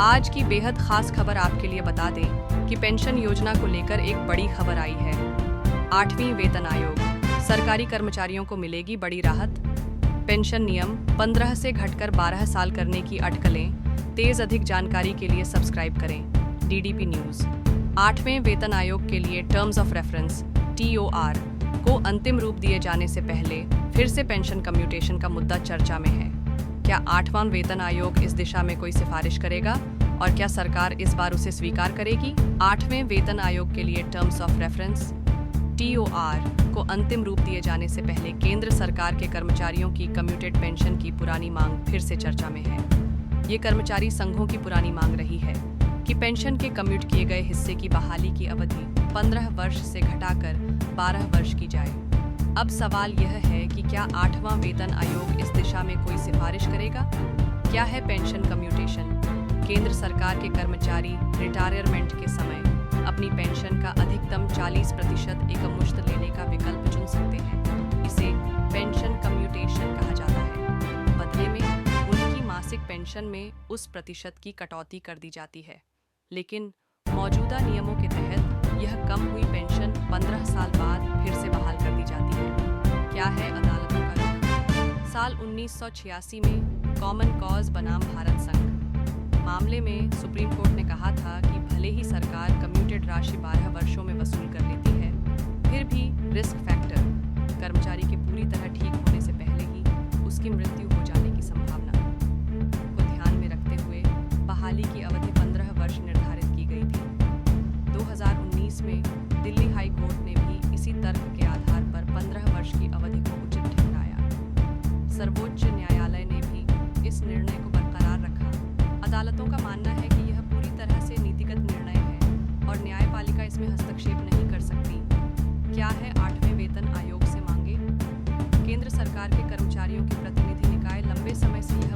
आज की बेहद खास खबर आपके लिए बता दें कि पेंशन योजना को लेकर एक बड़ी खबर आई है। 8वीं वेतन आयोग, सरकारी कर्मचारियों को मिलेगी बड़ी राहत। पेंशन नियम 15 से घटकर 12 साल करने की अटकलें तेज। अधिक जानकारी के लिए सब्सक्राइब करें डीडीपी न्यूज। 8वें वेतन आयोग के लिए टर्म्स ऑफ रेफरेंस TOR को अंतिम रूप दिए जाने से पहले फिर से पेंशन कम्यूटेशन का मुद्दा चर्चा में है। क्या 8वां वेतन आयोग इस दिशा में कोई सिफारिश करेगा और क्या सरकार इस बार उसे स्वीकार करेगी? 8वें वेतन आयोग के लिए टर्म्स ऑफ रेफरेंस TOR को अंतिम रूप दिए जाने से पहले केंद्र सरकार के कर्मचारियों की कम्यूटेड पेंशन की पुरानी मांग फिर से चर्चा में है। ये कर्मचारी संघों की पुरानी मांग रही है कि पेंशन के कम्यूट किए गए हिस्से की बहाली की अवधि 15 वर्ष से घटाकर 12 वर्ष की जाए। अब सवाल यह है कि क्या 8वां वेतन आयोग इस दिशा में कोई सिफारिश करेगा? क्या है पेंशन कम्यूटेशन? केंद्र सरकार के कर्मचारी रिटायरमेंट के समय अपनी पेंशन का अधिकतम 40% एकमुश्त लेने का विकल्प चुन सकते हैं। इसे पेंशन कम्यूटेशन कहा जाता है। बदले में उनकी मासिक पेंशन में उस प्रतिशत की कटौती कर दी जाती है। लेकिन मौजूदा नियमों के तहत यह कम हुई पेंशन 15 साल बाद फिर से बहाल कर दी जाती है। क्या है अदालतों का रुख? साल 1986 में कॉमन कॉज बनाम भारत संघ मामले में सुप्रीम कोर्ट ने कहा था कि भले ही सरकार कम्यूटेड राशि 12 वर्षों में वसूल कर लेती है, फिर भी रिस्क फैक्टर कर्मचारी के पूरी तरह ठीक होने से पहले ही उसकी मृत्यु हो जाने की संभावना को ध्यान में रखते हुए बहाली की अवधि 15 वर्ष निर्धारित की गई थी। 2019 में दिल्ली हाई कोर्ट ने भी इसी तर्क के आधार पर 15 वर्ष की अवधि को उचित ठहराया। सर्वोच्च न्यायालय ने भी इस निर्णय को बरकरार रखा। अदालतों का मानना है कि यह पूरी तरह से नीतिगत निर्णय है और न्यायपालिका इसमें हस्तक्षेप नहीं कर सकती। क्या है 8वें वेतन आयोग से मांगे? केंद्र सरकार के कर्मचारियों के प्रतिनिधि निकाय लंबे समय से यह